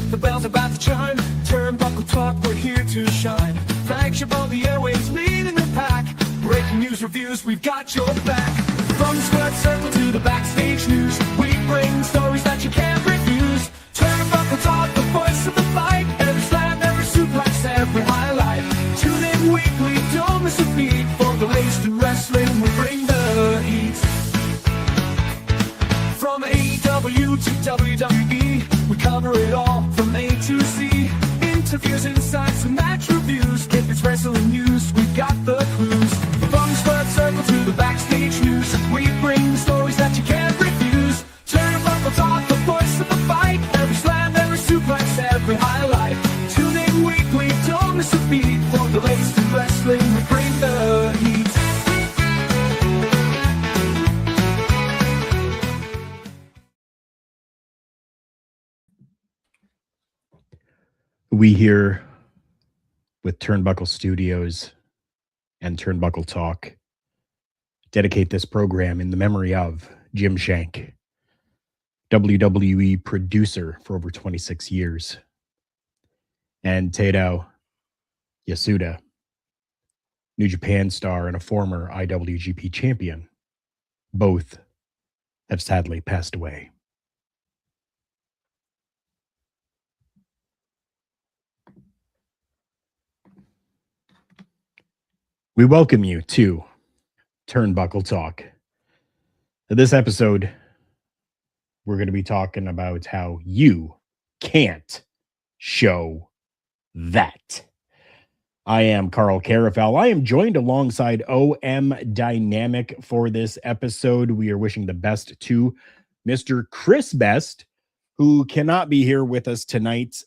The bell's about to chime. Turnbuckle Talk, we're here to shine. Flagship on the airways, leading the pack. Breaking news, reviews, we've got your back. From the squared circle to the backstage news, we bring stories that you can't refuse. Turnbuckle Talk, the voice of the fight. Every slam, every suplex, every highlight. Tune in weekly, don't miss a beat. For the latest in wrestling, we bring the heat. From AEW to WWE, we cover it all from A to Z. Interviews, insights, and match reviews. If it's wrestling news, we've got the clues. From the squared circle to the backstage news, we bring the stories that you can't refuse. Turnbuckle Talk, the voice of the fight. Every slam, every suplex, every highlight. Tune in weekly, don't miss a beat. For the latest in wrestling, we bring the heat. We here with Turnbuckle Studios and Turnbuckle Talk dedicate this program in the memory of Jim Shank, WWE producer for over 26 years, and Tadao Yasuda, New Japan star and a former IWGP champion. Both have sadly passed away. We welcome you to Turnbuckle Talk. In this episode, we're going to be talking about how you can't show that. I am Carl Carafel. I am joined alongside OM Dynamic for this episode. We are wishing the best to Mr. Chris Best, who cannot be here with us tonight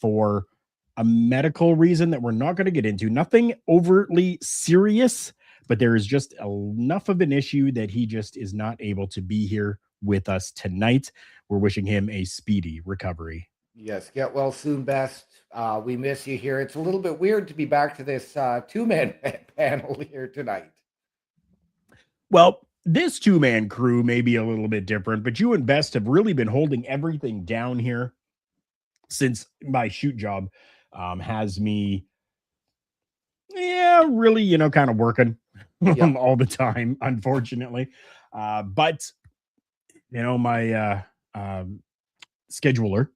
for a medical reason that we're not going to get into. Nothing overtly serious, but there is just enough of an issue that he just is not able to be here with us tonight. We're wishing him a speedy recovery. Yes, get well soon, Best. We miss you here. It's a little bit weird to be back to this two-man panel here tonight. Well, this two-man crew may be a little bit different, but you and Best have really been holding everything down here since my shoot job has me, really, kind of working all the time, unfortunately. But, my scheduler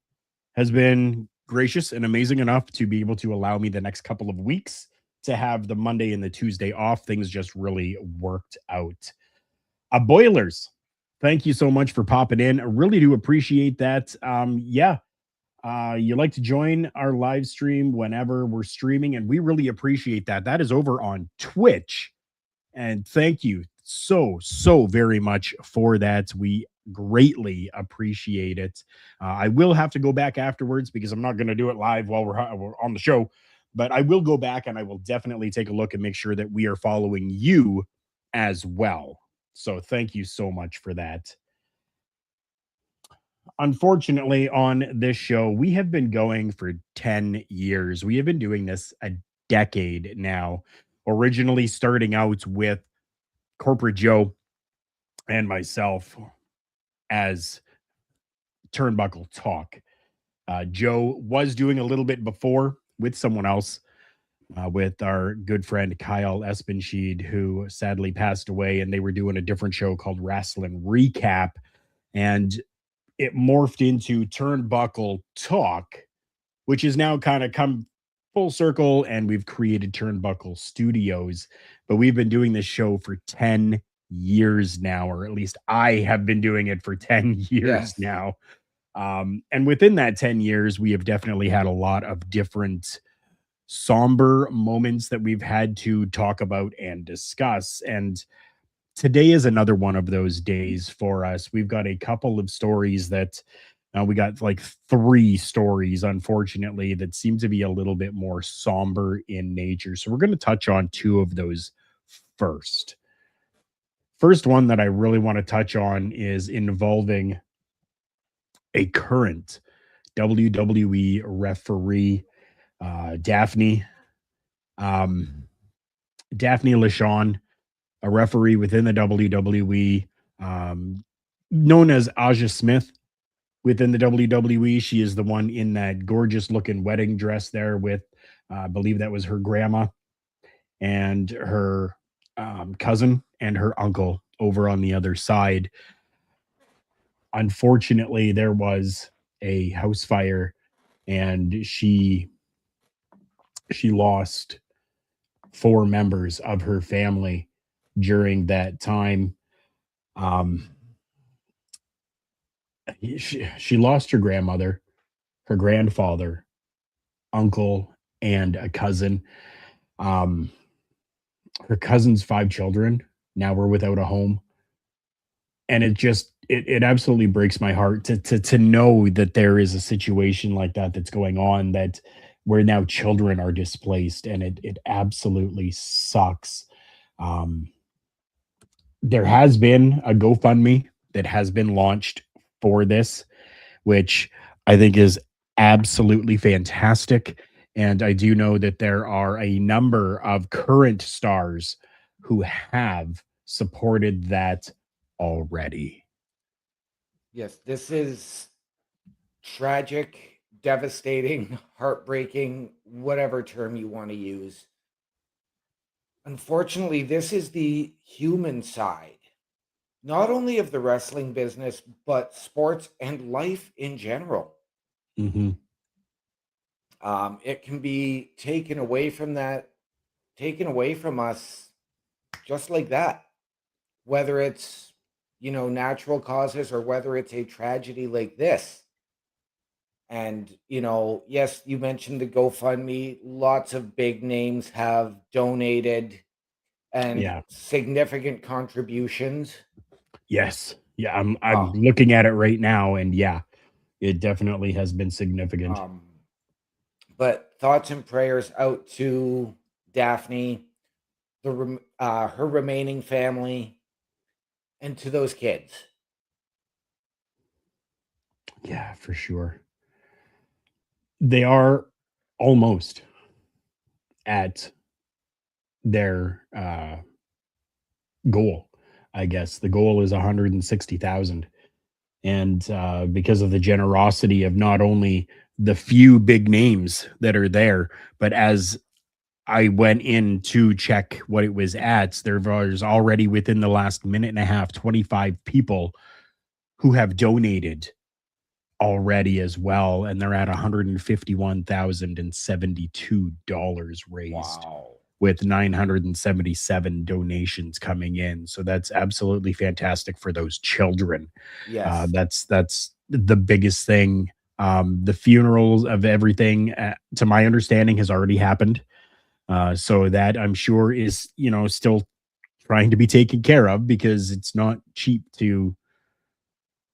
has been gracious and amazing enough to be able to allow me the next couple of weeks to have the Monday and the Tuesday off. Things just really worked out. Boilers, thank you so much for popping in. I really do appreciate that. You like to join our live stream whenever we're streaming, and we really appreciate that. That is over on Twitch, and thank you so very much for that. We greatly appreciate it. I will have to go back afterwards because I'm not going to do it live while we're on the show, but I will go back and I will definitely take a look and make sure that we are following you as well. So thank you so much for that. Unfortunately, on this show, we have been going for 10 years. We have been doing this a decade now, originally starting out with Corporate Joe and myself as Turnbuckle Talk. Joe was doing a little bit before with someone else, with our good friend Kyle Espenschied, who sadly passed away, and they were doing a different show called Wrestling Recap, and it morphed into Turnbuckle Talk, which is now kind of come full circle, and we've created Turnbuckle Studios. But we've been doing this show for 10 years now, or at least I have been doing it for 10 years now. And within that 10 years, we have definitely had a lot of different somber moments that we've had to talk about and discuss. And today is another one of those days for us. We've got a couple of stories that we got like 3 stories, unfortunately, that seem to be a little bit more somber in nature. So we're going to touch on 2 of those first. First one that I really want to touch on is involving a current WWE referee, Daphne LaShawn, a referee within the WWE, known as Aja Smith. within the WWE. She is the one in that gorgeous looking wedding dress there with, I believe that was her grandma and her cousin and her uncle over on the other side. Unfortunately, there was a house fire, and she lost four members of her family during that time. Um, she lost her grandmother, her grandfather, uncle, and a cousin. Um, her cousin's five children now were without a home, and it absolutely breaks my heart to know that there is a situation like that that's going on, that where now children are displaced, and it absolutely sucks. Um, there has been a GoFundMe that has been launched for this, which I think is absolutely fantastic. And I do know that there are a number of current stars who have supported that already. Yes, this is tragic, devastating, heartbreaking, whatever term you want to use. Unfortunately, this is the human side, not only of the wrestling business, but sports and life in general. Hmm. It can be taken away from us just like that, whether it's, natural causes or whether it's a tragedy like this. And, yes, you mentioned the GoFundMe. Lots of big names have donated and Yeah. significant contributions. Yes. Yeah. I'm Oh, looking at it right now, and yeah, it definitely has been significant. um, but thoughts and prayers out to Daphne, her remaining family, and to those kids. Yeah, for sure. They are almost at their goal. I guess the goal is 160,000. And because of the generosity of not only the few big names that are there, but as I went in to check what it was at, there was already within the last minute and a half 25 people who have donated already as well, and they're at $151,072 raised Wow. with 977 donations coming in. So that's absolutely fantastic for those children. Yes. That's the biggest thing. The funerals of everything, to my understanding, has already happened. So that I'm sure is, still trying to be taken care of, because it's not cheap to,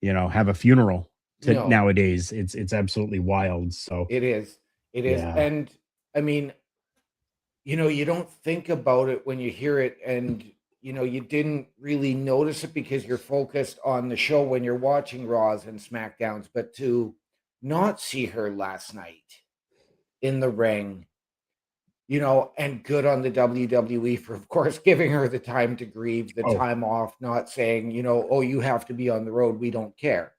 have a funeral to No, nowadays. It's absolutely wild. So it is. It is. yeah. And I mean, you don't think about it when you hear it, and you didn't really notice it because you're focused on the show when you're watching Raws and SmackDowns, but to not see her last night in the ring, and good on the WWE for, of course, giving her the time to grieve, the Oh, time off, not saying, oh, you have to be on the road. We don't care.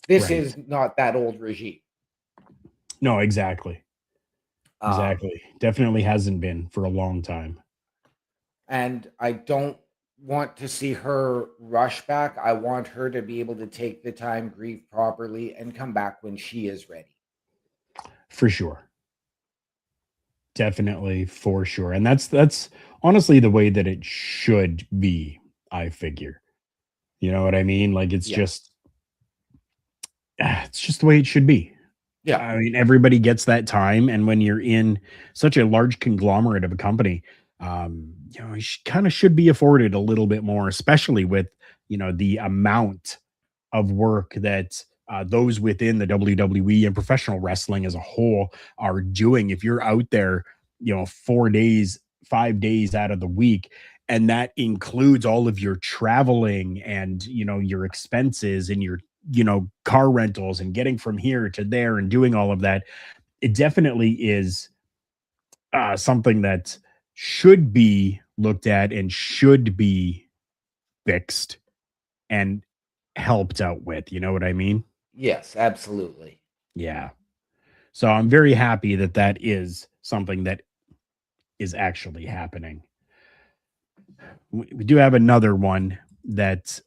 This right. is not that old regime. No, exactly. Um, Exactly. Definitely hasn't been for a long time. and I don't want to see her rush back. I want her to be able to take the time, grieve properly, and come back when she is ready. For sure. Definitely, for sure. And that's honestly the way that it should be, I figure. You know what I mean? Like Yeah. it's just the way it should be. Yeah. I mean, everybody gets that time, and when you're in such a large conglomerate of a company, you kind of should be afforded a little bit more, especially with the amount of work that those within the WWE and professional wrestling as a whole are doing. If you're out there, 4 days, 5 days out of the week, and that includes all of your traveling and your expenses and your car rentals and getting from here to there and doing all of that, it definitely is something that should be looked at and should be fixed and helped out with. You know what I mean? Yes, absolutely. Yeah. So I'm very happy that that is something that is actually happening. We do have another one that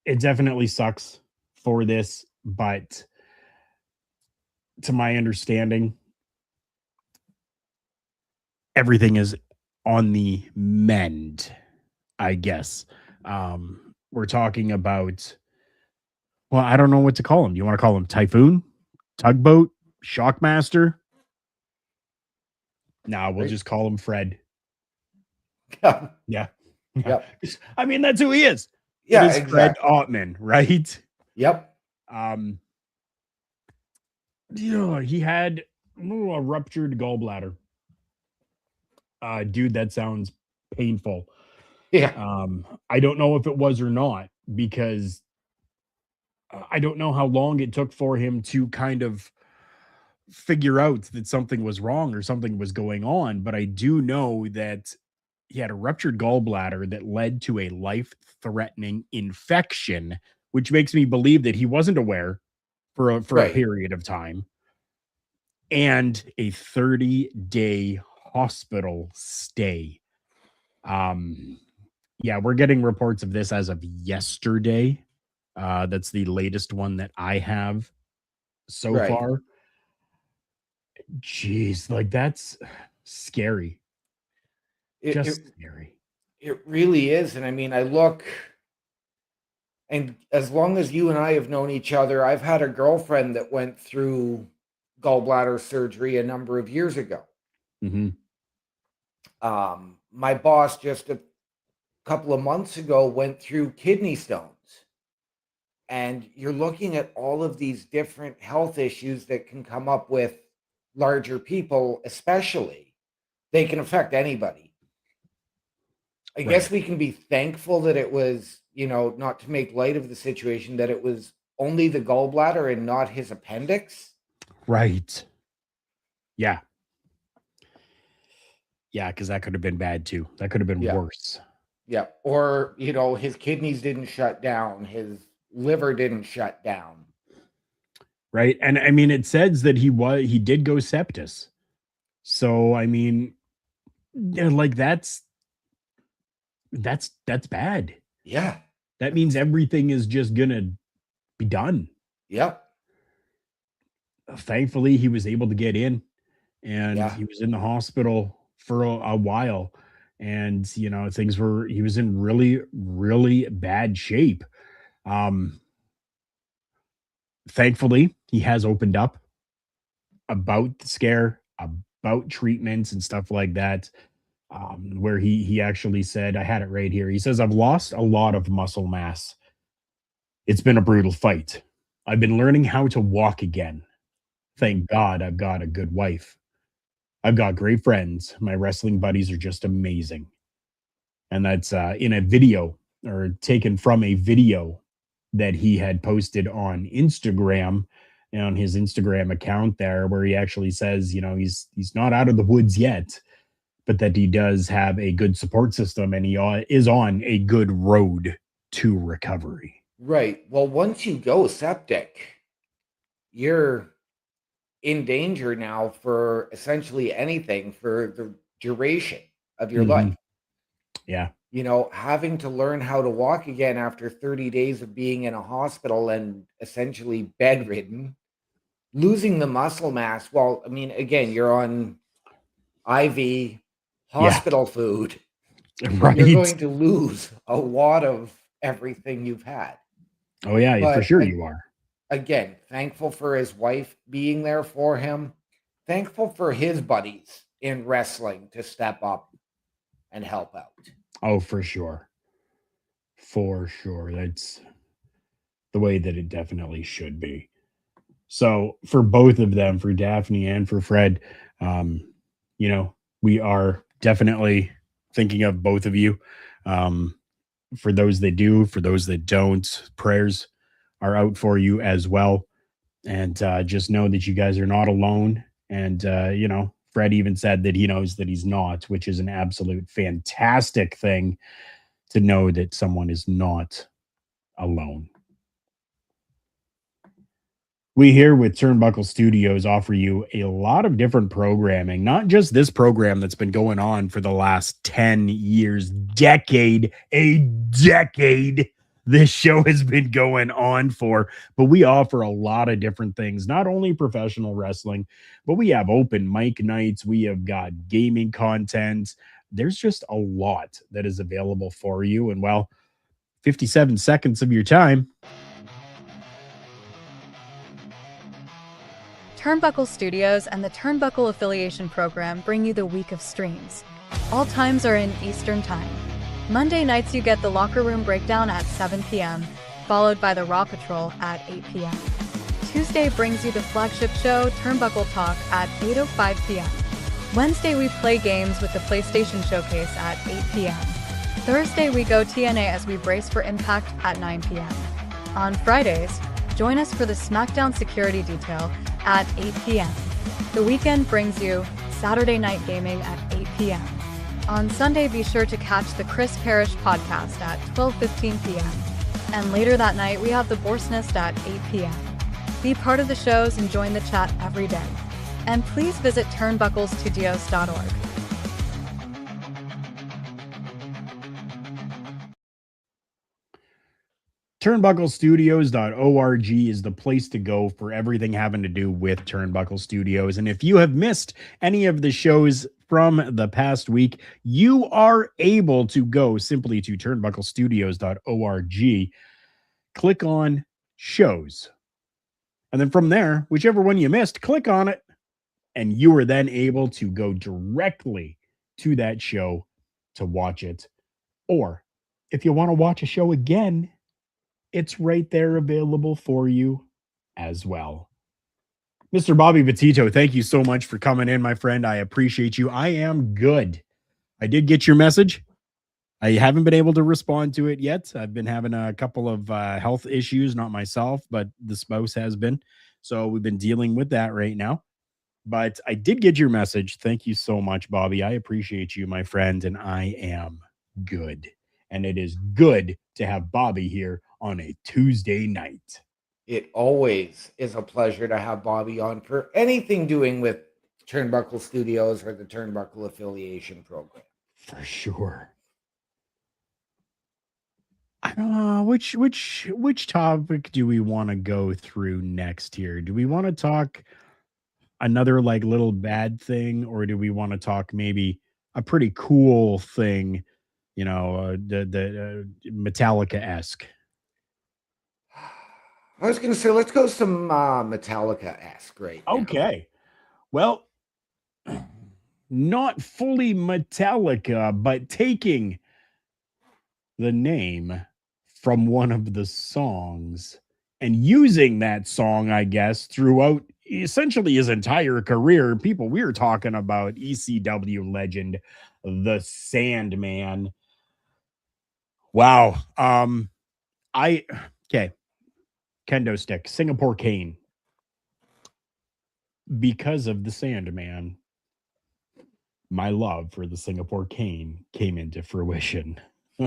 it definitely sucks for this, but to my understanding, everything is on the mend, I guess. We're talking about, well, I don't know what to call him. You want to call him Typhoon, Tugboat, Shockmaster? No, we'll Right? just call him Fred. Yeah. Yeah. Yeah. Yep. I mean, that's who he is. It Yeah, is Fred exactly. Ottman, right? Yep. Um, yeah, he had a ruptured gallbladder. Dude, that sounds painful. Yeah. I don't know if it was or not because I don't know how long it took for him to kind of figure out that something was wrong or something was going on. But I do know that he had a ruptured gallbladder that led to a life threatening infection, which makes me believe that he wasn't aware for a Right. period of time, and a 30-day hospital stay. Um, yeah, we're getting reports of this as of yesterday. That's the latest one that I have so Right. far. Jeez, like that's scary. It, it Just scary. it really is. And I mean, I look, and as long as you and I have known each other, I've had a girlfriend that went through gallbladder surgery a number of years ago. Mhm. My boss just a couple of months ago went through kidney stones. And you're looking at all of these different health issues that can come up with larger people, especially. They can affect anybody. I Right. guess we can be thankful that it was, not to make light of the situation, that it was only the gallbladder and not his appendix. Right. Yeah. Yeah, because that could have been bad too. That could have been Yeah. worse. Yeah. Or, his kidneys didn't shut down, his liver didn't shut down. Right. And I mean, it says that he did go septus. So I mean, yeah, like that's bad. Yeah. That means everything is just gonna be done. Yep. Thankfully, he was able to get in, and Yeah. he was in the hospital for a while. And he was in really, really bad shape. Um, Thankfully, he has opened up about the scare, about treatments and stuff like that. Where he actually said, I had it right here. He says, I've lost a lot of muscle mass. It's been a brutal fight. I've been learning how to walk again. Thank God I've got a good wife. I've got great friends. My wrestling buddies are just amazing. And that's in a video, or taken from a video that he had posted on Instagram, on his Instagram account there, where he actually says, he's not out of the woods yet, but that he does have a good support system, and he is on a good road to recovery. Right. Well, once you go septic, you're in danger now for essentially anything for the duration of your life. Mhm. Yeah. Having to learn how to walk again after 30 days of being in a hospital and essentially bedridden, losing the muscle mass. Well, I mean, again, you're on IV Yeah. hospital food. You're Right. going to lose a lot of everything you've had. Oh, yeah, for But sure you are. again, thankful for his wife being there for him. Thankful for his buddies in wrestling to step up and help out. Oh, for sure. For sure. That's the way that it definitely should be. So for both of them, for Daphne and for Fred, um, we are definitely thinking of both of you. Um, for those that do, for those that don't, prayers are out for you as well. And just know that you guys are not alone. And Fred even said that he knows that he's not, which is an absolute fantastic thing to know that someone is not alone. We here with Turnbuckle Studios offer you a lot of different programming, not just this program that's been going on for the last 10 years, a decade. This show has been going on for, but we offer a lot of different things, not only professional wrestling, but we have open mic nights. We have got gaming content. There's just a lot that is available for you. And well, 57 seconds of your time. Turnbuckle Studios and the Turnbuckle Affiliation Program bring you the week of streams. All times are in Eastern Time. Monday nights you get the Locker Room Breakdown at 7 p.m., followed by the Raw Patrol at 8 p.m. Tuesday brings you the flagship show, Turnbuckle Talk, at 8:05 p.m. Wednesday we play games with the PlayStation Showcase at 8 p.m. Thursday we go TNA as we brace for Impact at 9 p.m. On Fridays, join us for the SmackDown Security Detail at 8 p.m. The weekend brings you Saturday Night Gaming at 8 p.m. On Sunday, be sure to catch the Chris Parrish podcast at 12:15 p.m. And later that night, we have the Borstnest at 8 p.m. Be part of the shows and join the chat every day. And please visit turnbucklestudios.org. Turnbucklestudios.org is the place to go for everything having to do with Turnbuckle Studios. And if you have missed any of the shows from the past week, you are able to go simply to turnbucklestudios.org, click on shows. And then from there, whichever one you missed, click on it. And you are then able to go directly to that show to watch it. Or if you want to watch a show again, it's right there available for you as well. Mr. Bobby Petito, thank you so much for coming in, my friend. I appreciate you. I am good. I did get your message. I haven't been able to respond to it yet. I've been having a couple of health issues, not myself, but the spouse has been. So we've been dealing with that right now. But I did get your message. Thank you so much, Bobby. I appreciate you, my friend, and I am good. And it is good to have Bobby here on a Tuesday night. It always is a pleasure to have Bobby on for anything doing with Turnbuckle Studios or the Turnbuckle Affiliation Program. For sure. I don't know which topic do we want to go through next here? Do we want to talk another like little bad thing, or do we want to talk maybe a pretty cool thing? You know, the Metallica-esque. I was going to say, let's go some Metallica-esque right now. Okay. Well, not fully Metallica, but taking the name from one of the songs and using that song, I guess, throughout essentially his entire career. People, we were talking about ECW legend, the Sandman. Wow. Kendo stick, Singapore cane. Because of the Sandman, my love for the Singapore cane came into fruition.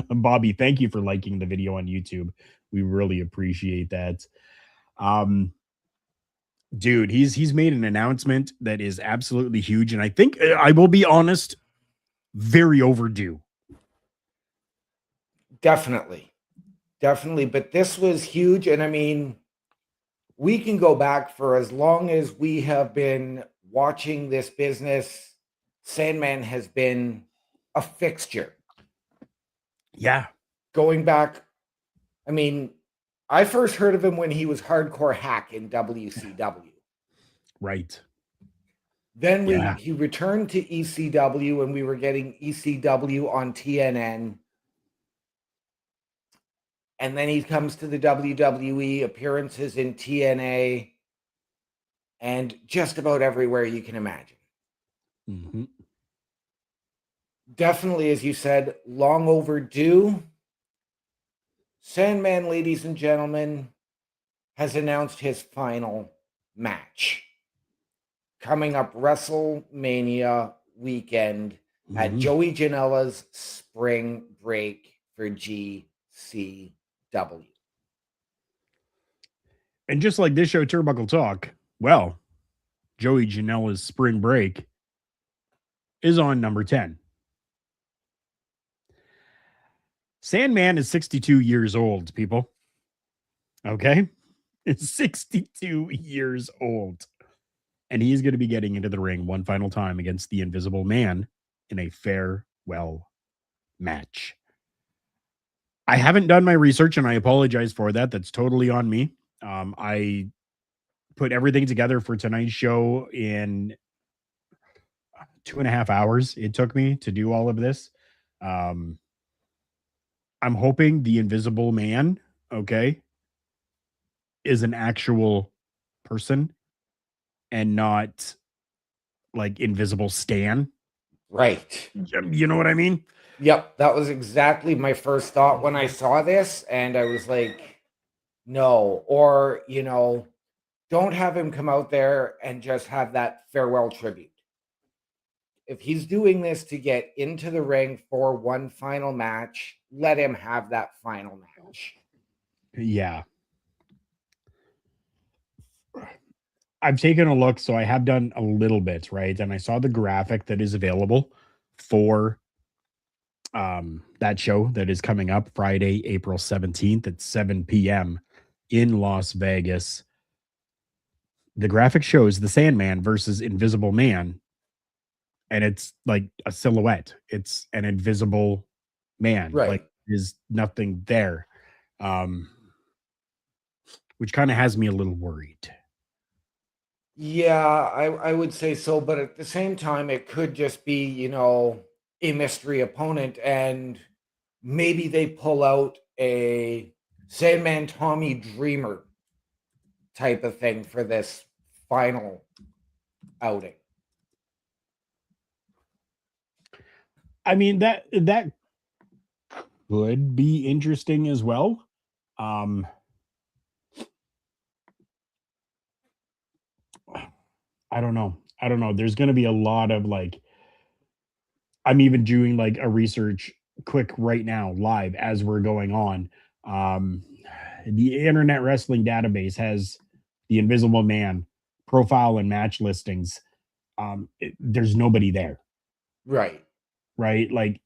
Bobby, thank you for liking the video on YouTube. We really appreciate that. Dude, he's made an announcement that is absolutely huge, and I think, I will be honest, very overdue. Definitely. But this was huge. And I mean, we can go back for as long as we have been watching this business. Sandman has been a fixture. Yeah. Going back, I mean, I first heard of him when he was Hardcore Hack in WCW. Right. Then he returned to ECW, and we were getting ECW on TNN. And then he comes to the WWE, appearances in TNA, and just about everywhere you can imagine. Mm-hmm. Definitely, as you said, long overdue. Sandman, ladies and gentlemen, has announced his final match. Coming up WrestleMania weekend at Joey Janela's Spring Break for GCW. And just like this show, Turnbuckle Talk, well, Joey Janela's spring break is on number 10. Sandman is 62 years old, people. Okay? It's 62 years old. And he's going to be getting into the ring one final time against the Invisible Man in a farewell match. I haven't done my research, and I apologize for that. That's totally on me. I put everything together for tonight's show in 2.5 hours. It took me to do all of this. I'm hoping the Invisible Man, okay, is an actual person and not like Invisible Stan. Right. You know what I mean? Yep. That was exactly my first thought when I saw this. And I was like, no. Or, don't have him come out there and just have that farewell tribute. If he's doing this to get into the ring for one final match, let him have that final match. Yeah. I've taken a look, so I have done a little bit, right? And I saw the graphic that is available for that show that is coming up Friday, April 17th at 7 p.m. in Las Vegas. The graphic shows the Sandman versus Invisible Man, and it's like a silhouette. It's an invisible man. Right. Like there's nothing there. Which kind of has me a little worried. Yeah, I would say so. But at the same time, it could just be, a mystery opponent. And maybe they pull out a Sandman Tommy Dreamer type of thing for this final outing. I mean, that would be interesting as well. I don't know. There's going to be a lot of I'm even doing like a research quick right now live as we're going on. The Internet Wrestling Database has the Invisible Man profile and match listings. There's nobody there. Right. Like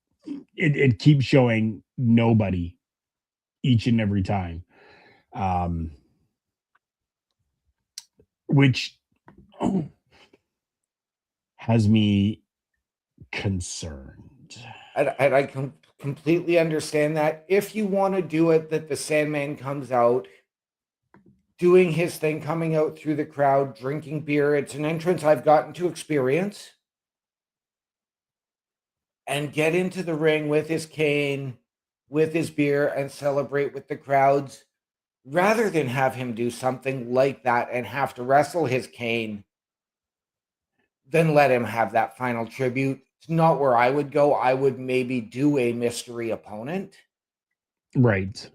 it keeps showing nobody each and every time. Which has me concerned. And I completely understand that. If you want to do it, that the Sandman comes out, doing his thing, coming out through the crowd, drinking beer. It's an entrance I've gotten to experience. And get into the ring with his cane, with his beer, and celebrate with the crowds, rather than have him do something like that and have to wrestle his cane. Then let him have that final tribute. It's not where I would go. I would maybe do a mystery opponent. Right.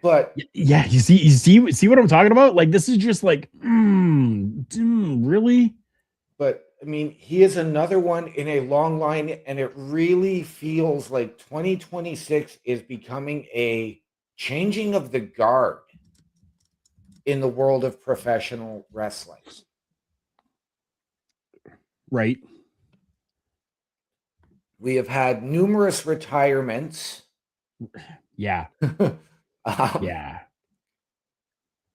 But yeah, you see what I'm talking about? Like this is just like, really? But I mean, he is another one in a long line, and it really feels like 2026 is becoming a changing of the guard in the world of professional wrestling. Right. We have had numerous retirements. Yeah. Yeah.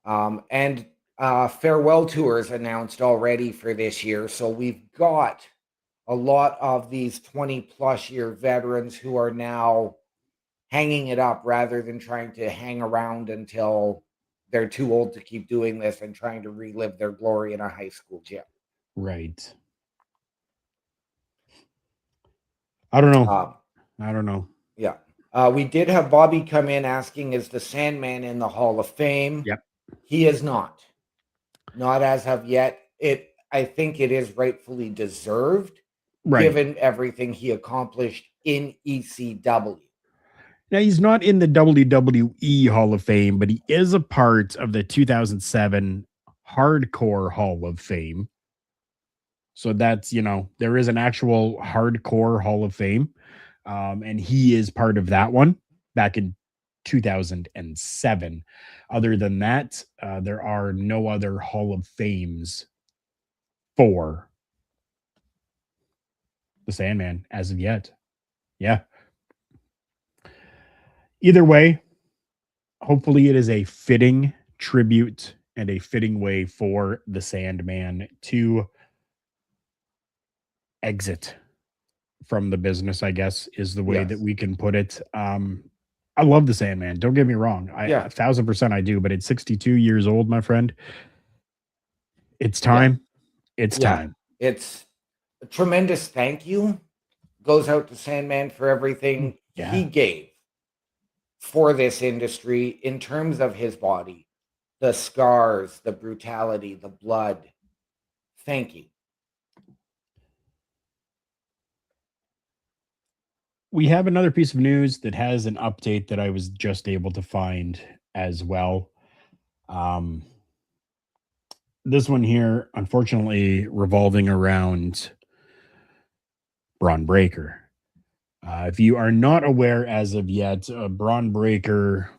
And farewell tours announced already for this year. So we've got a lot of these 20 plus year veterans who are now hanging it up rather than trying to hang around until they're too old to keep doing this and trying to relive their glory in a high school gym. Right. I don't know. Yeah. We did have Bobby come in asking, is the Sandman in the Hall of Fame? Yep. He is not. Not as of yet. I think it is rightfully deserved, given everything he accomplished in ECW. Now, he's not in the WWE Hall of Fame, but he is a part of the 2007 Hardcore Hall of Fame. So that's, there is an actual Hardcore Hall of Fame. And he is part of that one back in 2007. Other than that, there are no other Hall of Fames for the Sandman as of yet. Yeah. Either way, hopefully it is a fitting tribute and a fitting way for the Sandman to exit from the business, I guess, is the way that Yes. we can put it. I love the Sandman. Don't get me wrong. Yeah. 1,000% I do, but it's 62 years old, my friend. It's Yeah. time. It's Yeah. time. It's a tremendous thank you goes out to Sandman for everything Yeah. he gave for this industry in terms of his body, the scars, the brutality, the blood. Thank you. We have another piece of news that has an update that I was just able to find as well. This one here, unfortunately, revolving around Braun Breaker. If you are not aware as of yet, Braun Breaker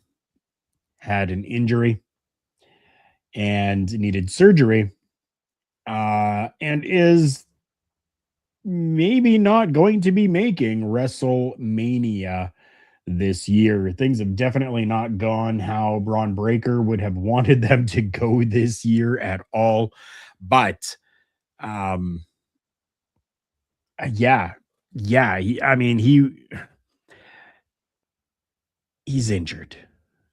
had an injury and needed surgery, and is maybe not going to be making WrestleMania this year. Things have definitely not gone how Braun Breaker would have wanted them to go this year at all. But yeah, he's injured.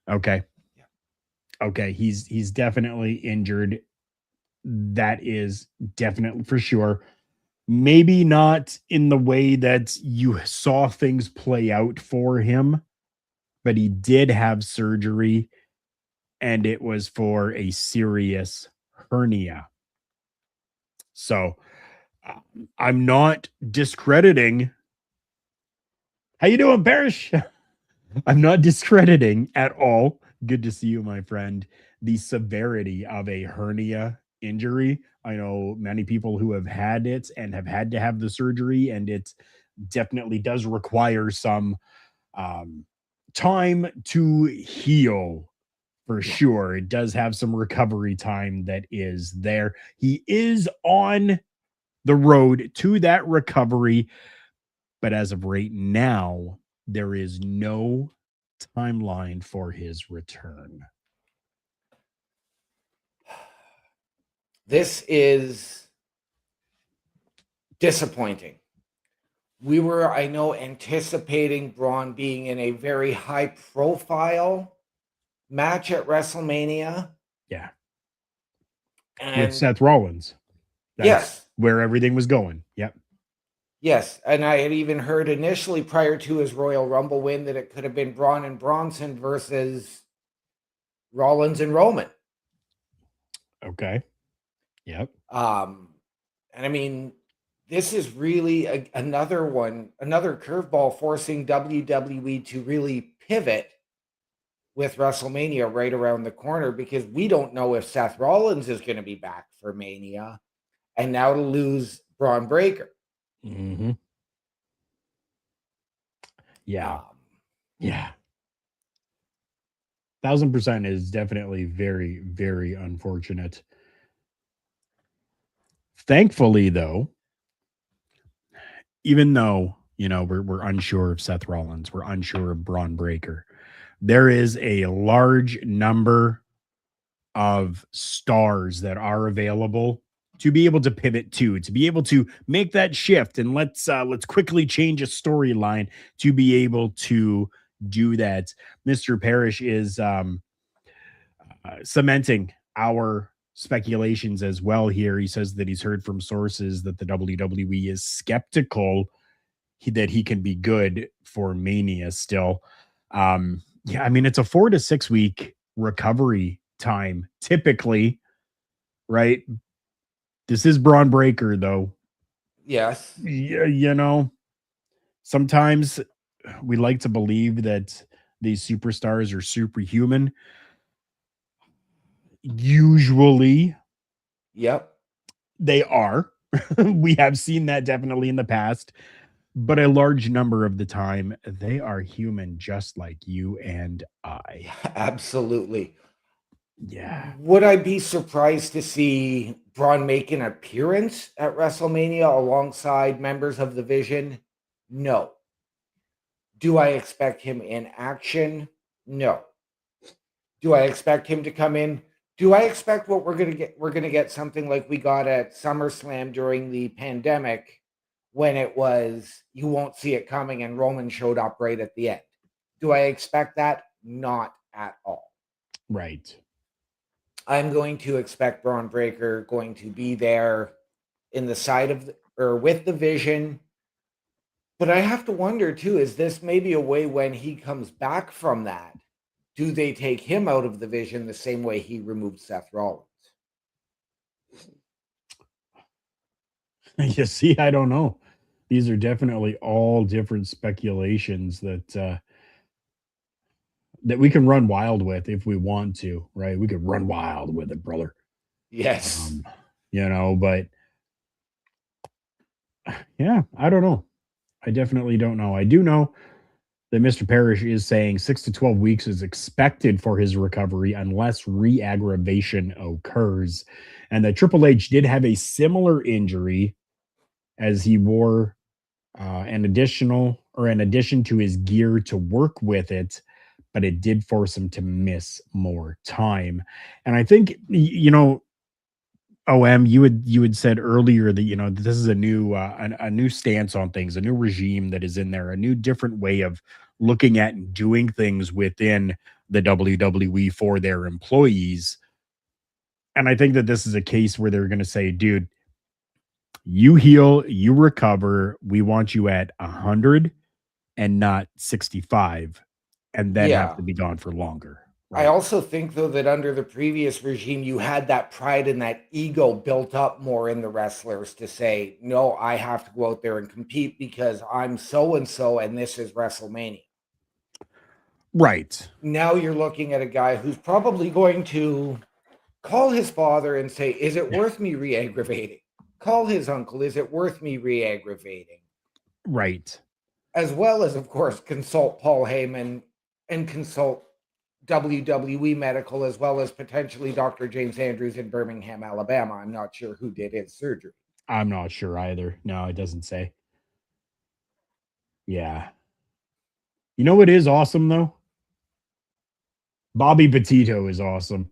Okay. Okay, he's definitely injured. That is definitely for sure. Maybe not in the way that you saw things play out for him, but he did have surgery, and it was for a serious hernia. So I'm not discrediting. How you doing, Parrish? I'm not discrediting at all. Good to see you, my friend. The severity of a hernia injury. I know many people who have had it and have had to have the surgery, and it definitely does require some time to heal for sure. It does have some recovery time that is there. He is on the road to that recovery, but as of right now, there is no timeline for his return. This is disappointing. We were, I know, anticipating Braun being in a very high profile match at WrestleMania. Yeah. And With Seth Rollins. That's yes, where everything was going. Yep. yes. And I had even heard initially prior to his Royal Rumble win that it could have been Braun and Bronson versus Rollins and Roman. Okay. Yep. And I mean, this is really another curveball forcing WWE to really pivot with WrestleMania right around the corner, because we don't know if Seth Rollins is going to be back for Mania, and now to lose Braun Breaker. Mm-hmm. Yeah. Yeah. 1,000% is definitely very, very unfortunate. Thankfully, though, even though, you know, we're unsure of Seth Rollins, we're unsure of Braun Breaker, there is a large number of stars that are available to be able to pivot to be able to make that shift. And let's quickly change a storyline to be able to do that. Mr. Parrish is cementing our speculations as well here. He says that he's heard from sources that the WWE is skeptical that he can be good for Mania still. Yeah, I mean, it's a 4 to 6 week recovery time typically, right? This is Braun Breaker, though. Yes. Yeah, you know, sometimes we like to believe that these superstars are superhuman. Usually, Yep. they are. We have seen that definitely in the past. but a large number of the time, they are human just like you and I. Absolutely. Yeah. Would I be surprised to see Braun make an appearance at WrestleMania alongside members of the Vision? No. Do I expect him in action? No. Do I expect him to come in? Do I expect what we're going to get? We're going to get something like we got at SummerSlam during the pandemic when it was, you won't see it coming, and Roman showed up right at the end. Do I expect that? Not at all. Right. I'm going to expect Braun Breaker going to be there in the side of or with the Vision. But I have to wonder too, is this maybe a way when he comes back from that, do they take him out of the Vision the same way he removed Seth Rollins? You see, I don't know. These are definitely all different speculations that we can run wild with if we want to, right? We could run wild with it, brother. Yes. But yeah, I don't know. I definitely don't know. I do know that Mr. Parrish is saying 6 to 12 weeks is expected for his recovery unless re-aggravation occurs. And that Triple H did have a similar injury as he wore in addition to his gear to work with it, but it did force him to miss more time. And I think, OM, you had said earlier that this is a new stance on things, a new regime that is in there, a new different way of looking at and doing things within the WWE for their employees. And I think that this is a case where they're going to say, dude, you heal, you recover. We want you at 100 and not 65, and then have Yeah. to be gone for longer. I also think, though, that under the previous regime, you had that pride and that ego built up more in the wrestlers to say, no, I have to go out there and compete because I'm so-and-so and this is WrestleMania. Right. Now you're looking at a guy who's probably going to call his father and say, is it worth me re-aggravating? Call his uncle, is it worth me re-aggravating? Right. As well as, of course, consult Paul Heyman and consult WWE Medical, as well as potentially Dr. James Andrews in Birmingham, Alabama. I'm not sure who did his surgery. I'm not sure either. No, it doesn't say. Yeah. You know what is awesome, though? Bobby Petito is awesome.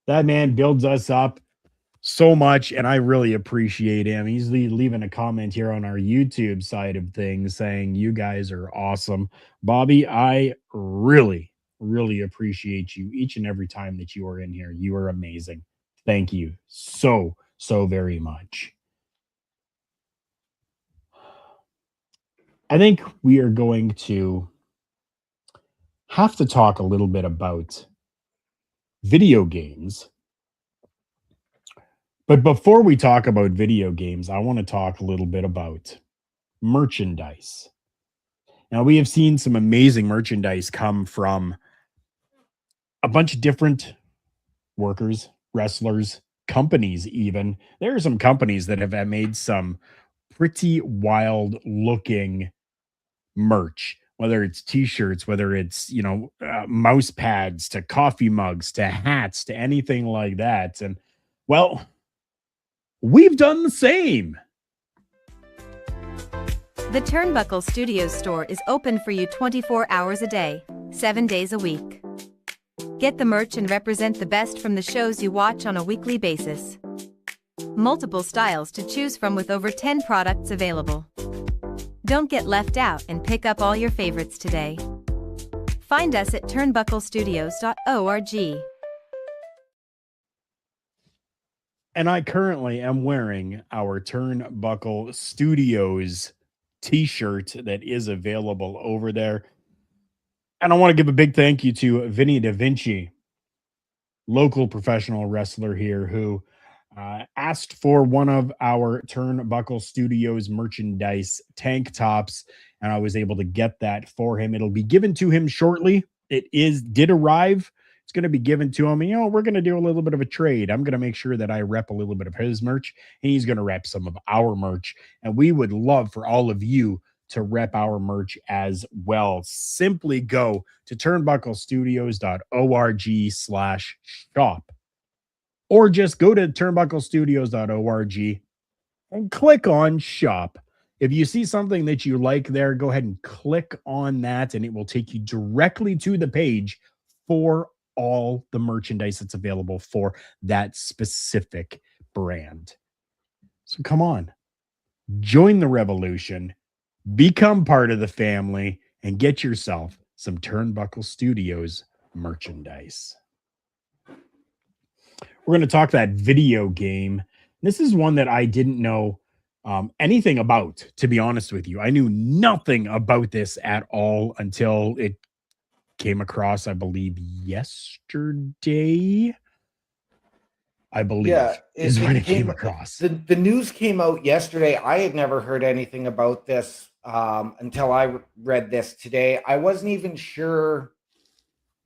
That man builds us up so much, and I really appreciate him. He's leaving a comment here on our YouTube side of things saying, you guys are awesome. Bobby, I really, really appreciate you each and every time that you are in here. You are amazing. Thank you so very much. I think we are going to have to talk a little bit about video games. But before we talk about video games, I want to talk a little bit about merchandise. Now, we have seen some amazing merchandise come from a bunch of different workers, wrestlers, companies even. There are some companies that have made some pretty wild looking merch, whether it's t-shirts, whether it's, mouse pads to coffee mugs to hats to anything like that. And well, we've done the same. The Turnbuckle Studios store is open for you 24 hours a day, 7 days a week. Get the merch and represent the best from the shows you watch on a weekly basis. Multiple styles to choose from with over 10 products available. Don't get left out and pick up all your favorites today. Find us at turnbucklestudios.org. And I currently am wearing our Turnbuckle Studios t-shirt that is available over there. And I want to give a big thank you to Vinny Da Vinci, local professional wrestler here, who asked for one of our Turnbuckle Studios merchandise tank tops, and I was able to get that for him. It'll be given to him shortly. It did arrive It's going to be given to him. And, we're going to do a little bit of a trade. I'm going to make sure that I rep a little bit of his merch, and he's going to rep some of our merch. And we would love for all of you to rep our merch as well. Simply go to turnbucklestudios.org/shop, or just go to turnbucklestudios.org and click on shop. If you see something that you like there, go ahead and click on that, and it will take you directly to the page for all the merchandise that's available for that specific brand. So come on, join the revolution, become part of the family, and get yourself some Turnbuckle Studios merchandise. We're going to talk that video game. This is one that I didn't know anything about, to be honest with you. I knew nothing about this at all until it came across, I believe, yesterday. I believe is when it came across. The news came out yesterday. I had never heard anything about this until I read this today. I wasn't even sure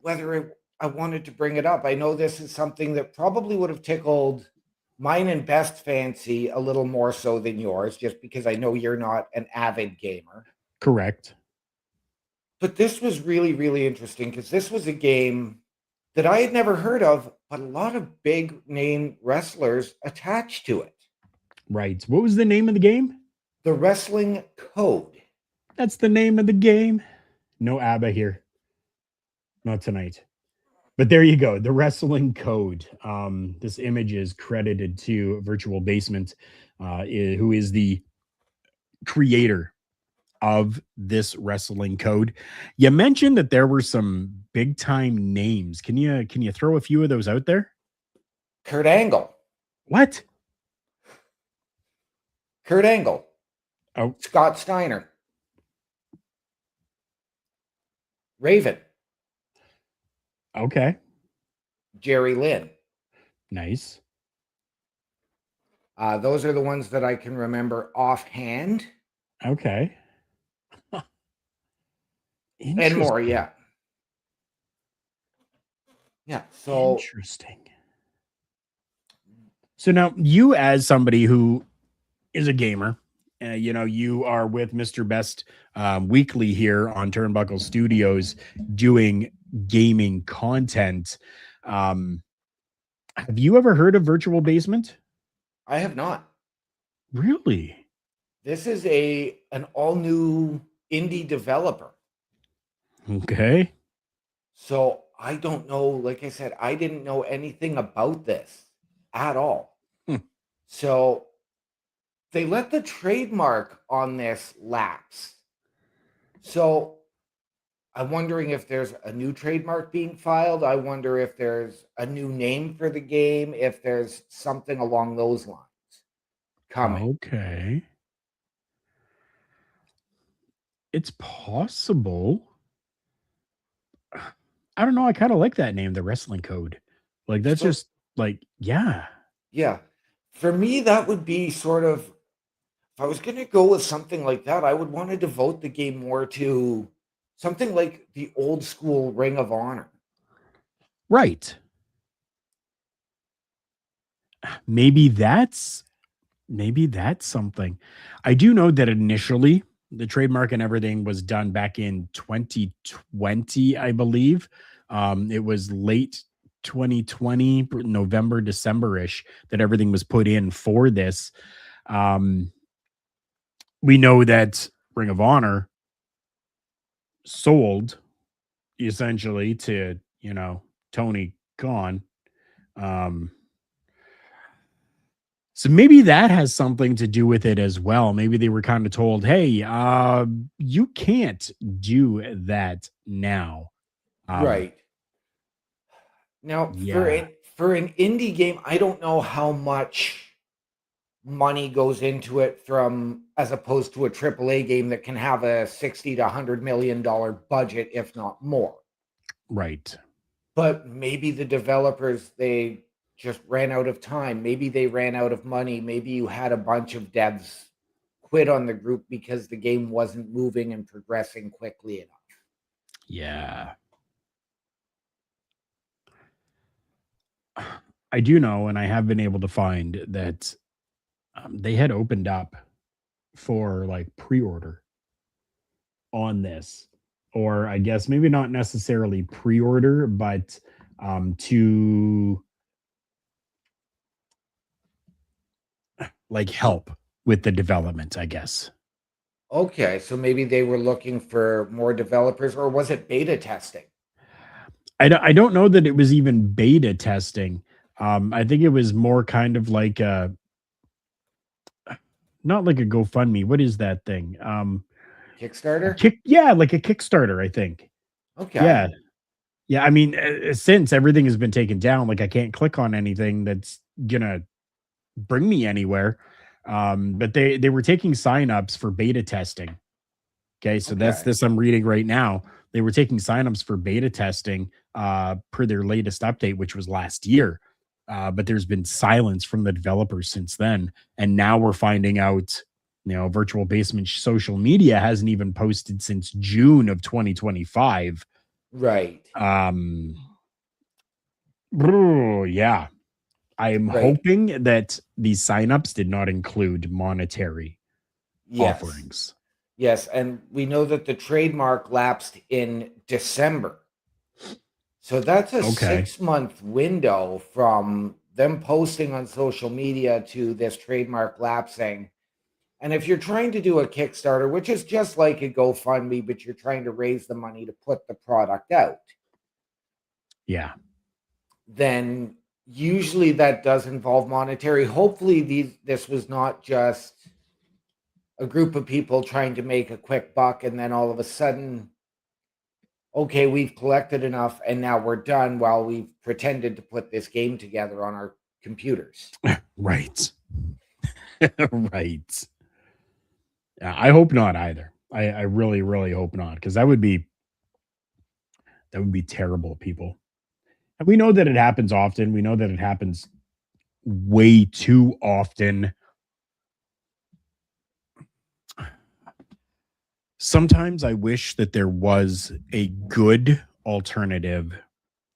whether I wanted to bring it up. I know this is something that probably would have tickled mine and Best fancy a little more so than yours, just because I know you're not an avid gamer. Correct. But this was really, really interesting because this was a game that I had never heard of, but a lot of big name wrestlers attached to it. Right. What was the name of the game? The Wrestling Code. That's the name of the game. No ABBA here. Not tonight. But there you go. The Wrestling Code. This image is credited to Virtual Basement, who is the creator of this Wrestling Code. You mentioned that there were some big time names. Can you throw a few of those out there? Kurt Angle. What? Kurt Angle. Oh, Scott Steiner. Raven. okay. Jerry Lynn. Nice. Those are the ones that I can remember offhand. Okay. And more, yeah. Yeah, so interesting. So now you, as somebody who is a gamer, you are with Mr. Best weekly here on Turnbuckle Studios doing gaming content. Have you ever heard of Virtual Basement? I have not. Really? This is an all-new indie developer. Okay. So I don't know, like I said, I didn't know anything about this at all. So they let the trademark on this lapse. So I'm wondering if there's a new trademark being filed. I wonder if there's a new name for the game, if there's something along those lines coming. Okay. It's possible. I don't know. I kind of like that name, the Wrestling Code. Like, that's just like, yeah. Yeah. For me, that would be sort of, if I was going to go with something like that, I would want to devote the game more to something like the old school Ring of Honor. Right. Maybe that's something. I do know that initially the trademark and everything was done back in 2020, I believe. It was late 2020, November, December-ish, that everything was put in for this. We know that Ring of Honor sold essentially to, Tony Khan. So maybe that has something to do with it as well. Maybe they were kind of told, hey, you can't do that now. Right. Now, Yeah. for an indie game, I don't know how much money goes into it from as opposed to a AAA game that can have a $60 to $100 million budget, if not more. Right. But maybe the developers, they just ran out of time. Maybe they ran out of money. Maybe you had a bunch of devs quit on the group because the game wasn't moving and progressing quickly enough. Yeah. I do know, and I have been able to find that they had opened up for like pre-order on this, or I guess maybe not necessarily pre-order, but to like help with the development, I guess. Okay, so maybe they were looking for more developers, or was it beta testing? I don't know that it was even beta testing. I think it was more kind of like a, not like a GoFundMe. What is that thing? A Kickstarter? kick, yeah, like a Kickstarter, I think. Okay. Yeah. Yeah, I mean, since everything has been taken down, like I can't click on anything that's gonna bring me anywhere. But they were taking signups for beta testing. Okay, so that's Okay. this I'm reading right now. They were taking signups for beta testing per their latest update, which was last year. But there's been silence from the developers since then. And now we're finding out, Virtual Basement social media hasn't even posted since June of 2025. Right. Um, yeah. I am Right. hoping that these signups did not include monetary Yes. offerings. Yes, and we know that the trademark lapsed in December. So that's a Okay. 6-month window from them posting on social media to this trademark lapsing. And if you're trying to do a Kickstarter, which is just like a GoFundMe, but you're trying to raise the money to put the product out, Yeah. then usually that does involve monetary. Hopefully this was not just a group of people trying to make a quick buck and then all of a sudden, okay, we've collected enough and now we're done while we've pretended to put this game together on our computers. Right. Right. Yeah, I hope not either. I really, really hope not, because that would be terrible, people. And we know that it happens often. We know that it happens way too often. Sometimes I wish that there was a good alternative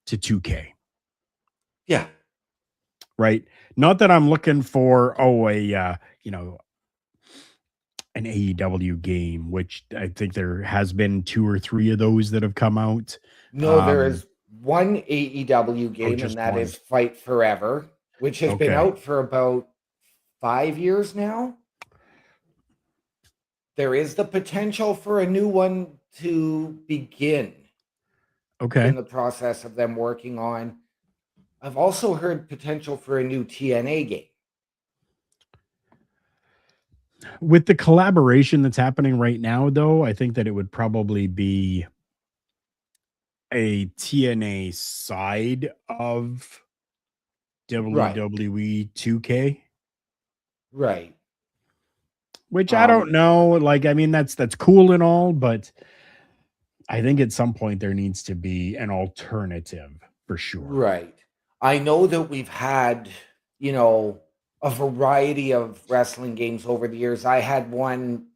to 2K, Yeah. right? Not that I'm looking for, an AEW game, which I think there has been 2 or 3 of those that have come out. No, there is one AEW game, and just that one. is Fight Forever, which has been Okay. out for about 5 years now. There is the potential for a new one to begin Okay. in the process of them working on. I've also heard potential for a new TNA game. With the collaboration that's happening right now, though, I think that it would probably be a TNA side of Right. WWE 2K, Right. which I don't know. Like, I mean, that's cool and all, but I think at some point there needs to be an alternative for sure. Right. I know that we've had, a variety of wrestling games over the years. I had one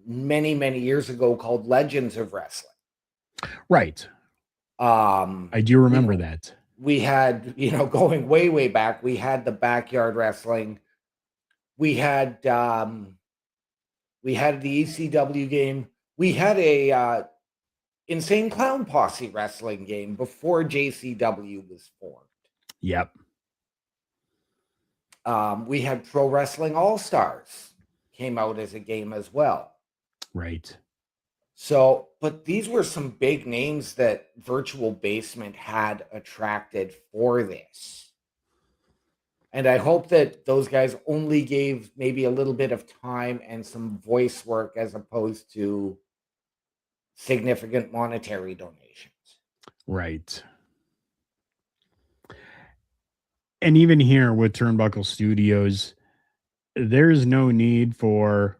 many, many years ago called Legends of Wrestling. Right. I do remember that. We had, going way, way back, we had the Backyard Wrestling. We had the ECW game. We had a Insane Clown Posse wrestling game before JCW was formed. Yep. We had Pro Wrestling All Stars came out as a game as well. Right. So, but these were some big names that Virtual Basement had attracted for this. And I hope that those guys only gave maybe a little bit of time and some voice work as opposed to significant monetary donations. Right. And even here with Turnbuckle Studios, there's no need for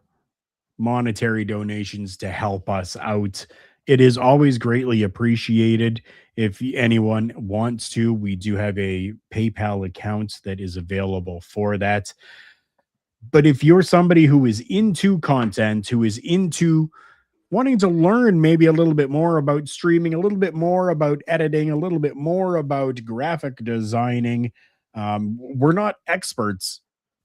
monetary donations to help us out. It is always greatly appreciated. If anyone wants to, we do have a PayPal account that is available for that. But if you're somebody who is into content, who is into wanting to learn maybe a little bit more about streaming, a little bit more about editing, a little bit more about graphic designing, We're not experts,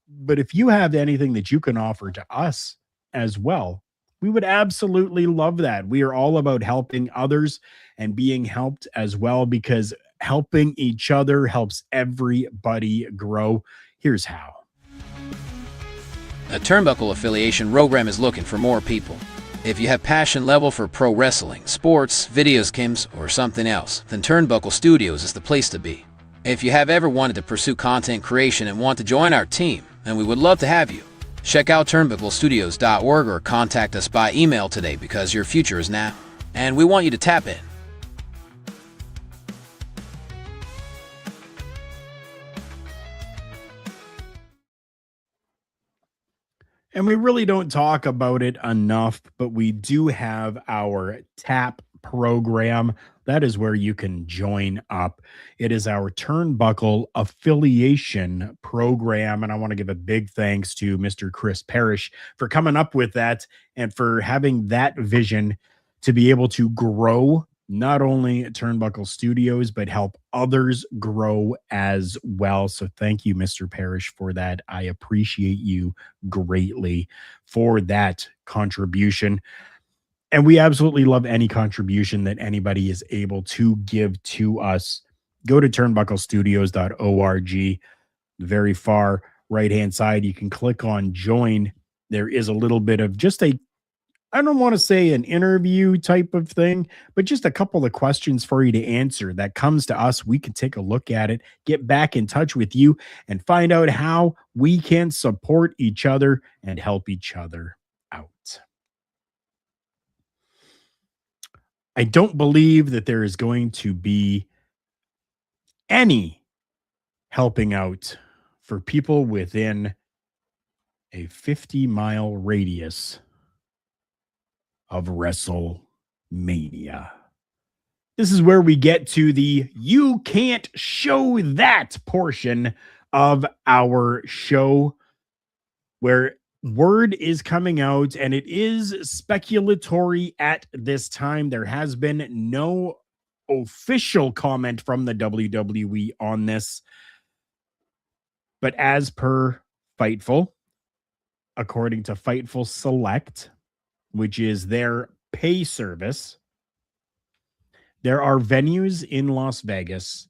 but if you have anything that you can offer to us as well, we would absolutely love that. We are all about helping others and being helped as well, because helping each other helps everybody grow. Here's how. A Turnbuckle affiliation program is looking for more people. If you have passion level for pro wrestling, sports, video games, or something else, then Turnbuckle Studios is the place to be. If you have ever wanted to pursue content creation and want to join our team, then we would love to have you. Check out turnbucklestudios.org or contact us by email today, because your future is now, and we want you to tap in. And we really don't talk about it enough, but we do have our TAP program. That is where you can join up. It is our Turnbuckle affiliation program. And I want to give a big thanks to Mr. Chris Parrish for coming up with that and for having that vision to be able to grow not only Turnbuckle Studios, but help others grow as well. So thank you, Mr. Parrish, for that. I appreciate you greatly for that contribution. And we absolutely love any contribution that anybody is able to give to us. Go to turnbucklestudios.org. The very far right-hand side, you can click on join. There is a little bit of just I don't want to say an interview type of thing, but just a couple of questions for you to answer that comes to us. We can take a look at it, get back in touch with you, and find out how we can support each other and help each other out. I don't believe that there is going to be any helping out for people within a 50-mile radius of WrestleMania. This is where we get to the "you can't show that" portion of our show, where word is coming out, and it is speculatory at this time. There has been no official comment from the WWE on this, but as per Fightful, according to Fightful Select, which is their pay service, there are venues in Las Vegas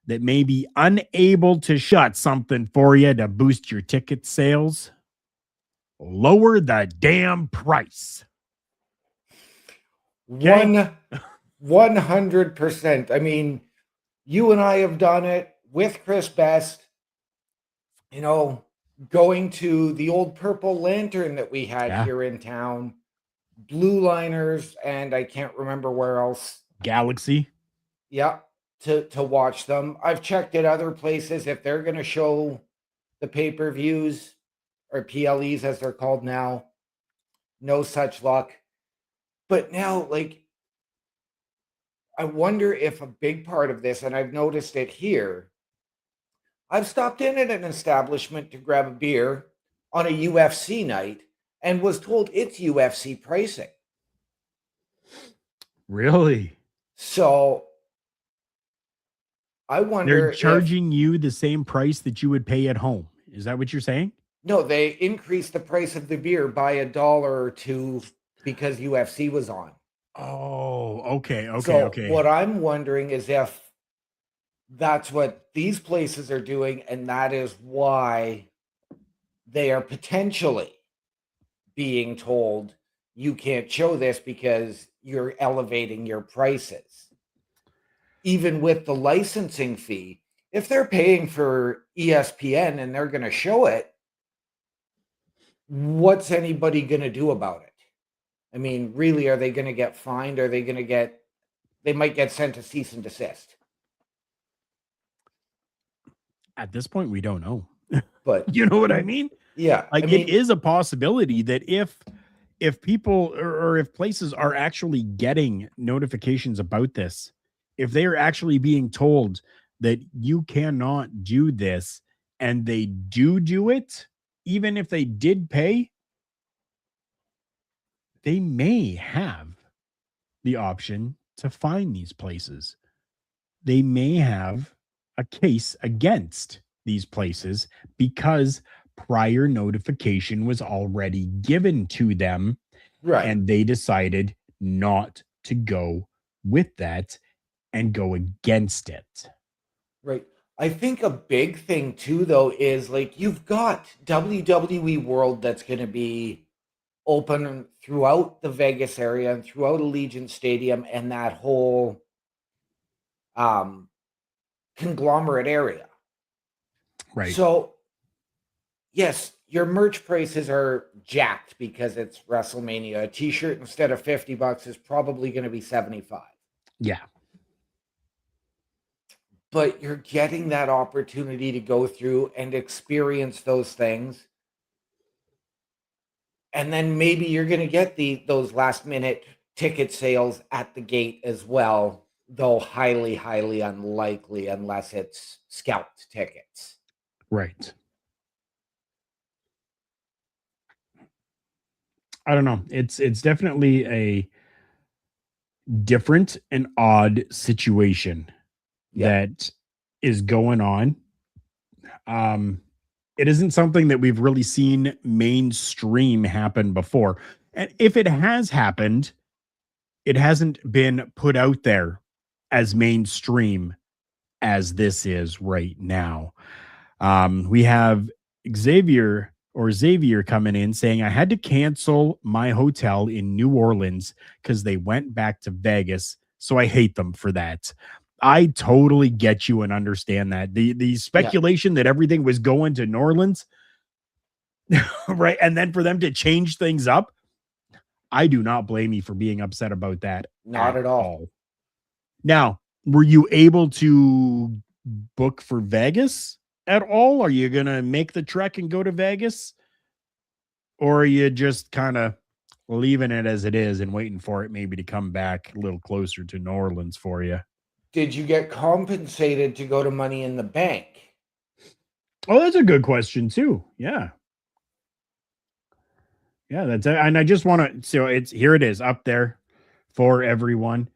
that may be unable to shut something for you to boost your ticket sales. Lower the damn price. 100%. I mean, you and I have done it with Chris Best, going to the old Purple Lantern that we had here in town, Blue Liners, and I can't remember where else. Galaxy. Yeah, to watch them. I've checked at other places if they're going to show the pay-per-views, or PLEs as they're called now. No such luck. But now, I wonder if a big part of this, and I've noticed it here, I've stopped in at an establishment to grab a beer on a UFC night and was told it's UFC pricing. Really? So I wonder they're charging you the same price that you would pay at home. Is that what you're saying? No, they increased the price of the beer by $1 or $2 because UFC was on. Oh, okay. What I'm wondering is if that's what these places are doing, and that is why they are potentially being told you can't show this because you're elevating your prices. Even with the licensing fee, if they're paying for ESPN and they're going to show it, what's anybody going to do about it? I mean, really, are they going to get fined? Are they going to they might get sent to cease and desist. At this point, we don't know. But you know what I mean? Yeah. It is a possibility that if people or if places are actually getting notifications about this, if they are actually being told that you cannot do this, and they do it, even if they did pay, they may have the option to fine these places. They may have a case against these places because prior notification was already given to them, Right. and they decided not to go with that and go against it. Right. I think a big thing too, though, is like you've got WWE World that's going to be open throughout the Vegas area and throughout Allegiant Stadium and that whole um, conglomerate area. Right. So, yes, your merch prices are jacked because it's WrestleMania. A t-shirt instead of $50 is probably going to be 75. Yeah. But you're getting that opportunity to go through and experience those things. And then maybe you're going to get those last minute ticket sales at the gate as well, though highly, highly unlikely unless it's scalped tickets. Right. I don't know. It's definitely a different and odd situation that is going on. It isn't something that we've really seen mainstream happen before. And if it has happened, it hasn't been put out there as mainstream as this is right now. We have Xavier coming in saying, I had to cancel my hotel in New Orleans because they went back to Vegas. So I hate them for that. I totally get you and understand that. The speculation that everything was going to New Orleans, right? And then for them to change things up, I do not blame you for being upset about that. Not at all. Now, were you able to book for Vegas at all? Are you going to make the trek and go to Vegas? Or are you just kind of leaving it as it is and waiting for it maybe to come back a little closer to New Orleans for you? Did you get compensated to go to Money in the Bank? Oh, that's a good question too. Yeah. Yeah, that's it. And I just want to, so here it is up there for everyone.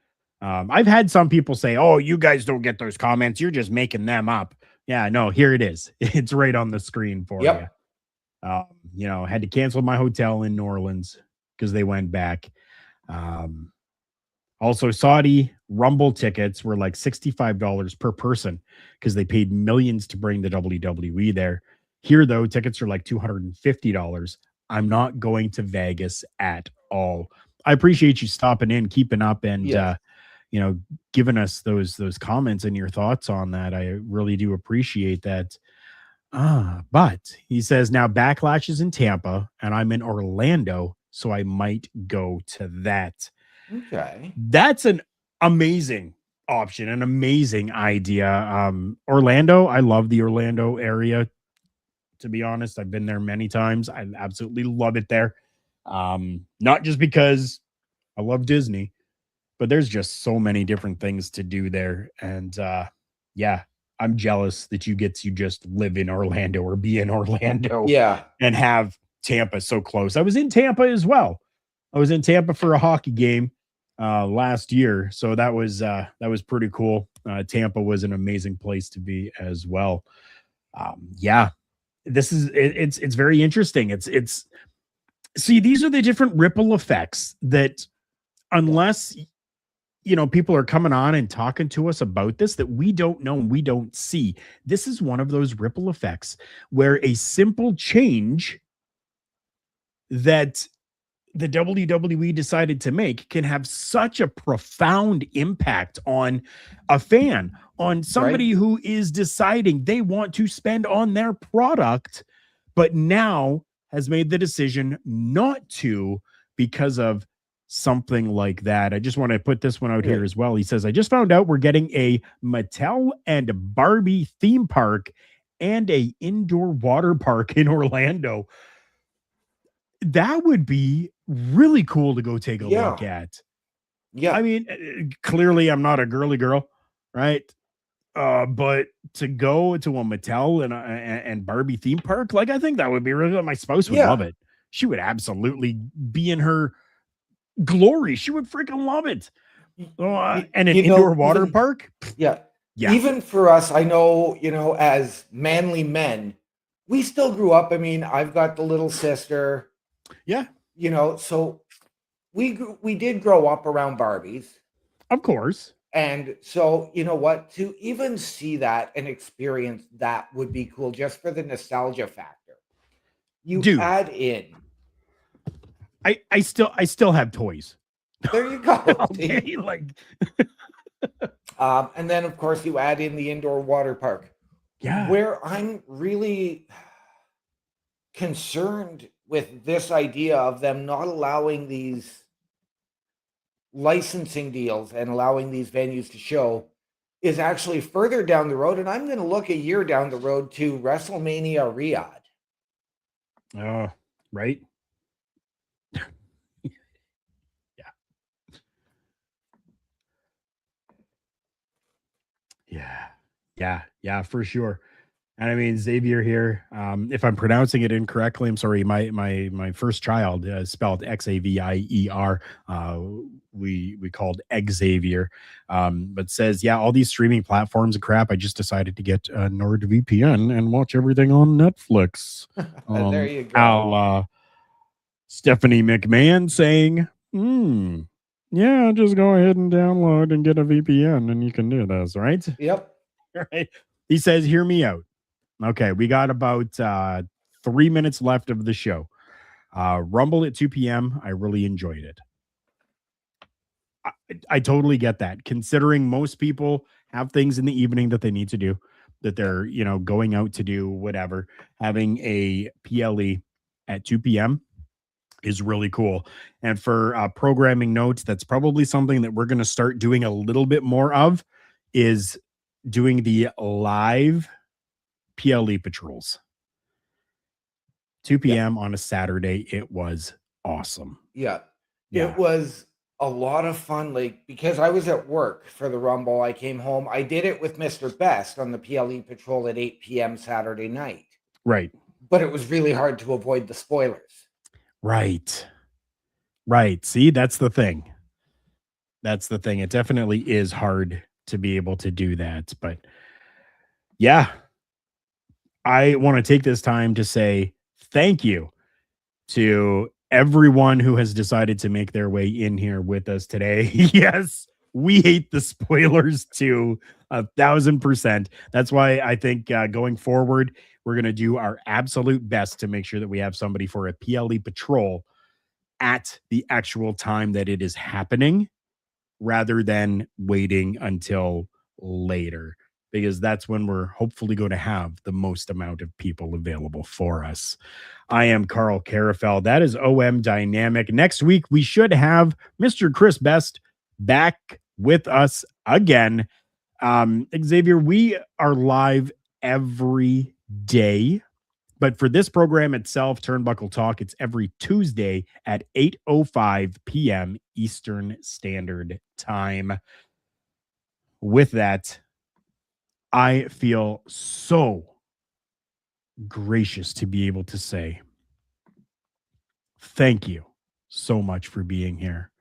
I've had some people say, oh, you guys don't get those comments. You're just making them up. Yeah, no, here it is. It's right on the screen for you. Had to cancel my hotel in New Orleans because they went back. Also, Saudi Rumble tickets were like $65 per person because they paid millions to bring the WWE there. Here, though, tickets are like $250. I'm not going to Vegas at all. I appreciate you stopping in, keeping up, and giving us those comments and your thoughts on that. I really do appreciate that. But he says now Backlash is in Tampa and I'm in Orlando, so I might go to that. Okay. That's an amazing option, an amazing idea. Orlando, I love the Orlando area. To be honest, I've been there many times. I absolutely love it there. Not just because I love Disney, but there's just so many different things to do there. And I'm jealous that you get to just live in Orlando or be in Orlando and have Tampa so close. I was in Tampa as well. I was in Tampa for a hockey game last year. So that was pretty cool. Tampa was an amazing place to be as well. It's very interesting. It's see, these are the different ripple effects that unless people are coming on and talking to us about this, that we don't know and we don't see. This is one of those ripple effects where a simple change that the WWE decided to make can have such a profound impact on a fan, on somebody who is deciding they want to spend on their product, but now has made the decision not to because of something like that. I just want to put this one out here as well. He says, I just found out we're getting a Mattel and Barbie theme park and a indoor water park in Orlando. That would be really cool to go take a look at. Yeah. I mean, clearly I'm not a girly girl, right? But to go to a Mattel and Barbie theme park, like, I think that would be really, my spouse would love it. She would absolutely be in her glory. She would freaking love it. And an indoor water park. Yeah. Yeah. Even for us, I know, as manly men, we still grew up. I mean, I've got the little sister, Yeah. So we did grow up around Barbies. Of course. And so, you know what, to even see that and experience that would be cool just for the nostalgia factor. You Dude. add in. I still have toys. There you go. Okay, like and then of course you add in the indoor water park. yeah. Where I'm really concerned with this idea of them not allowing these licensing deals and allowing these venues to show is actually further down the road. And I'm going to look a year down the road to WrestleMania Riyadh. Oh, right. Yeah, for sure. And I mean, Xavier here, if I'm pronouncing it incorrectly, I'm sorry. My first child spelled Xavier. We called Xavier, but says, yeah, all these streaming platforms and crap. I just decided to get NordVPN and watch everything on Netflix. There you go. Stephanie McMahon saying, yeah, just go ahead and download and get a VPN and you can do this, right? Yep. Right. He says, hear me out. Okay, we got about 3 minutes left of the show. Rumble at 2 p.m. I really enjoyed it. I totally get that. Considering most people have things in the evening that they need to do, that they're, going out to do whatever, having a PLE at 2 p.m. is really cool. And for programming notes, that's probably something that we're going to start doing a little bit more of, is doing the live PLE patrols. 2 p.m. on a Saturday. It was awesome. Yeah. It was a lot of fun. Like, because I was at work for the Rumble, I came home. I did it with Mr. Best on the PLE patrol at 8 p.m. Saturday night. Right. But it was really hard to avoid the spoilers. Right. See, that's the thing. It definitely is hard to be able to do that. But yeah, I want to take this time to say thank you to everyone who has decided to make their way in here with us today. Yes, we hate the spoilers too, 1,000%. That's why I think going forward, we're going to do our absolute best to make sure that we have somebody for a PLE patrol at the actual time that it is happening, rather than waiting until later, because that's when we're hopefully going to have the most amount of people available for us. I am Carl Carafel. That is OM Dynamic. Next week, we should have Mr. Chris Best back with us again. Xavier, we are live every day, but for this program itself, Turnbuckle Talk, it's every Tuesday at 8:05 p.m. Eastern Standard Time. With that, I feel so gracious to be able to say thank you so much for being here.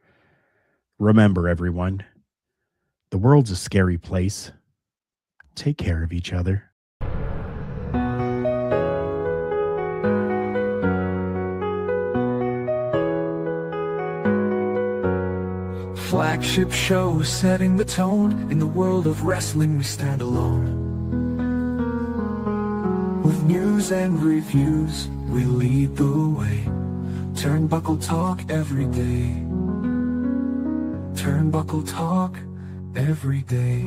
Remember, everyone, the world's a scary place. Take care of each other. Flagship show setting the tone. In the world of wrestling we stand alone. With news and reviews we lead the way. Turnbuckle Talk every day. Turnbuckle Talk every day.